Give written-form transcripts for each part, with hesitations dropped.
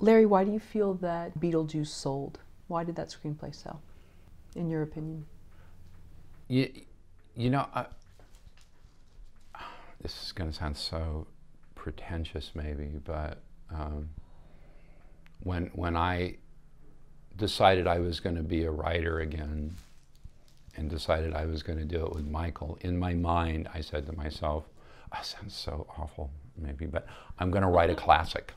Larry, why do you feel that Beetlejuice sold? Why did that screenplay sell, in your opinion? You, you know, this is going to sound so pretentious maybe, but when I decided I was going to be a writer again and decided I was going to do it with Michael, in my mind I said to myself, "That sounds so awful maybe, but I'm going to write a classic.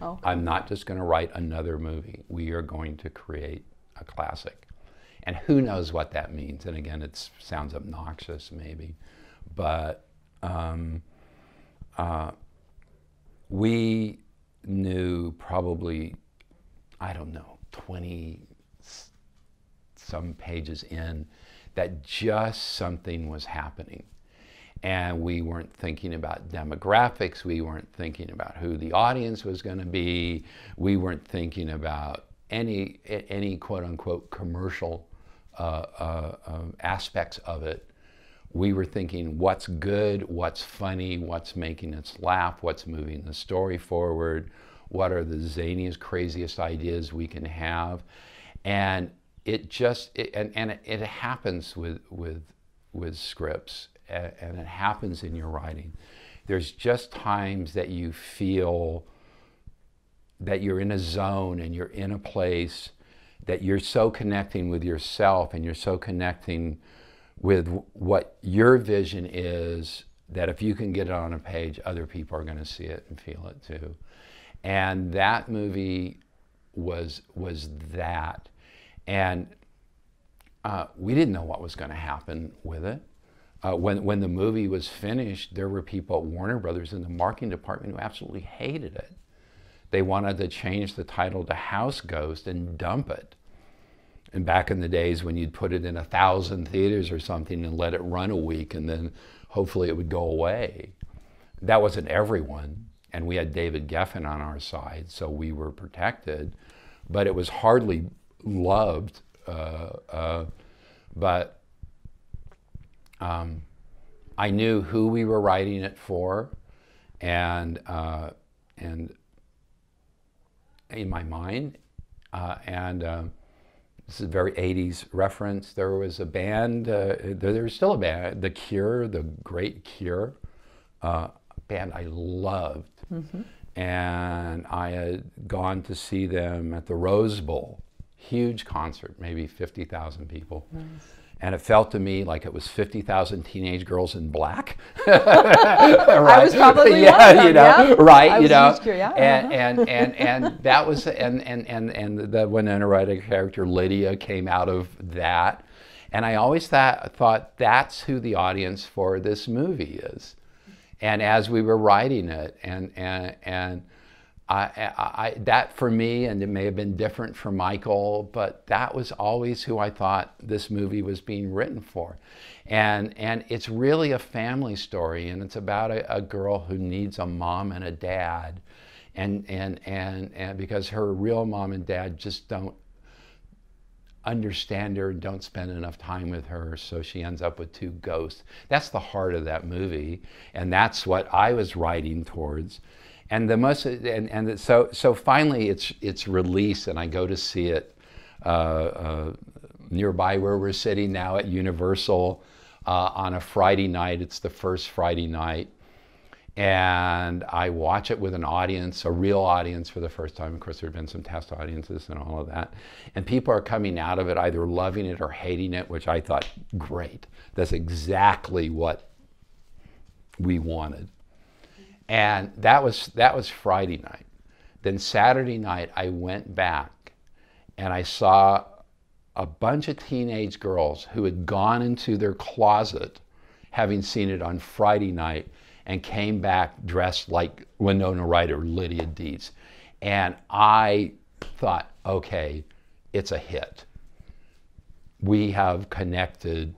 Oh. I'm not just going to write another movie. We are going to create a classic." And who knows what that means. And again, it sounds obnoxious maybe, but we knew probably, I don't know, 20 some pages in that just something was happening. And we weren't thinking about demographics, we weren't thinking about who the audience was going to be, we weren't thinking about any quote unquote commercial aspects of it. We were thinking what's good, what's funny, what's making us laugh, what's moving the story forward, what are the zaniest, craziest ideas we can have. And it just, it happens with scripts, and it happens in your writing. There's just times that you feel that you're in a zone and you're in a place that you're so connecting with yourself and you're so connecting with what your vision is that if you can get it on a page, other people are going to see it and feel it too. And that movie was that. And we didn't know what was going to happen with it. When the movie was finished, there were people at Warner Brothers in the marketing department who absolutely hated it. They wanted to change the title to House Ghost and dump it. And back in the days when you'd put it in 1,000 theaters or something and let it run a week and then hopefully it would go away. That wasn't everyone. And we had David Geffen on our side, so we were protected. But it was hardly loved. But I knew who we were writing it for, and in my mind, this is a very 80s reference. There was a band, there's still a band, The Cure, the great Cure, band I loved. Mm-hmm. And I had gone to see them at the Rose Bowl, huge concert, maybe 50,000 people. Nice. And it felt to me like it was 50,000 teenage girls in black. Right? I was probably yeah, one of them, you know, yeah. right, I you was know, just curious, and that was, and the Winona Ryder character Lydia came out of that, and I always thought that's who the audience for this movie is, and as we were writing it, and that for me, and it may have been different for Michael, but that was always who I thought this movie was being written for. And it's really a family story, and it's about a girl who needs a mom and a dad, and because her real mom and dad just don't understand her and don't spend enough time with her, so she ends up with two ghosts. That's the heart of that movie, and that's what I was writing towards. And the most, so finally it's released, and I go to see it nearby where we're sitting now at Universal on a Friday night. It's the first Friday night, and I watch it with an audience, a real audience for the first time. Of course, there have been some test audiences and all of that, and people are coming out of it either loving it or hating it, which I thought, great. That's exactly what we wanted. And that was Friday night. Then Saturday night, I went back and I saw a bunch of teenage girls who had gone into their closet, having seen it on Friday night, and came back dressed like Winona Ryder, Lydia Deetz. And I thought, okay, it's a hit. We have connected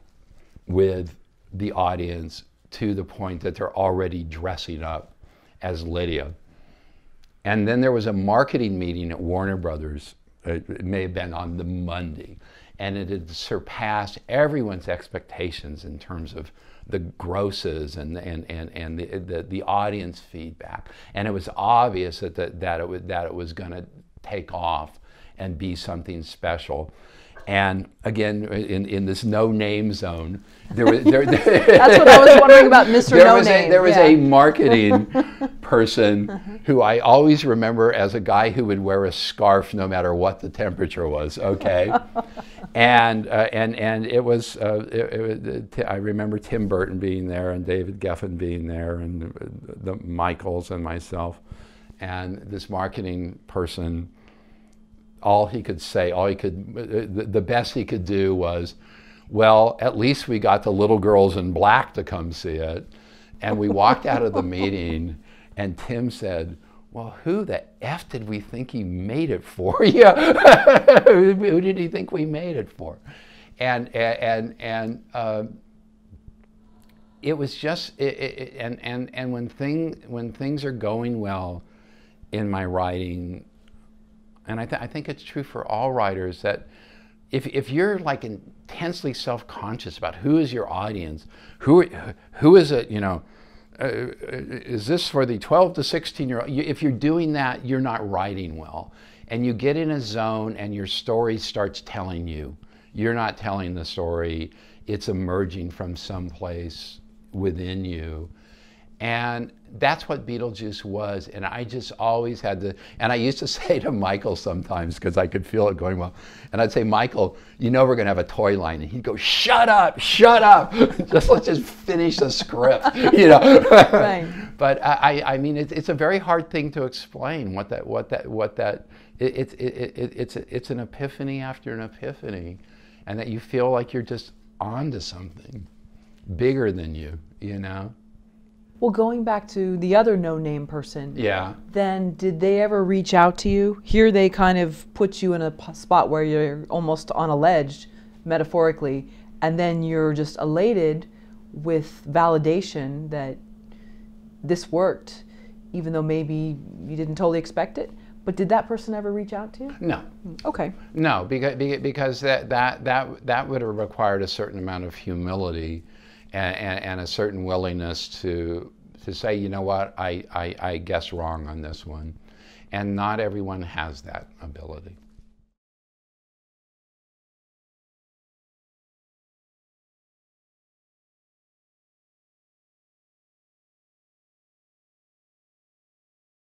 with the audience to the point that they're already dressing up as Lydia. And then there was a marketing meeting at Warner Brothers. It may have been on the Monday, and it had surpassed everyone's expectations in terms of the grosses and the audience feedback. And it was obvious that it was going to take off and be something special. And again, in this no-name zone, that's what I was wondering about Mr. No Name. There was a marketing person who I always remember as a guy who would wear a scarf no matter what the temperature was. Okay, and it was I remember Tim Burton being there and David Geffen being there and the Michaels and myself, and this marketing person. The best he could do was, well, at least we got the little girls in black to come see it. And we walked out of the meeting and Tim said, well, who the F did we think he made it for? Yeah, who did he think we made it for? And it was just, and when things are going well in my writing, and I think it's true for all writers, that if you're like intensely self-conscious about who is your audience, who is it, you know, is this for the 12 to 16-year-old? If you're doing that, you're not writing well. And you get in a zone and your story starts telling you. You're not telling the story, it's emerging from someplace within you. And that's what Beetlejuice was, and I just always had to, and I used to say to Michael sometimes, because I could feel it going well, and I'd say, Michael, you know we're going to have a toy line, and he'd go, shut up, let's just finish the script, you know. Right. But I mean, it's a very hard thing to explain it's an epiphany after an epiphany, and that you feel like you're just onto something bigger than you, you know. Well, going back to the other no-name person, yeah. Then did they ever reach out to you? Here they kind of put you in a spot where you're almost on a ledge, metaphorically, and then you're just elated with validation that this worked, even though maybe you didn't totally expect it. But did that person ever reach out to you? No. Okay. No, because that would have required a certain amount of humility. And a certain willingness to say, you know what, I guess wrong on this one. And not everyone has that ability.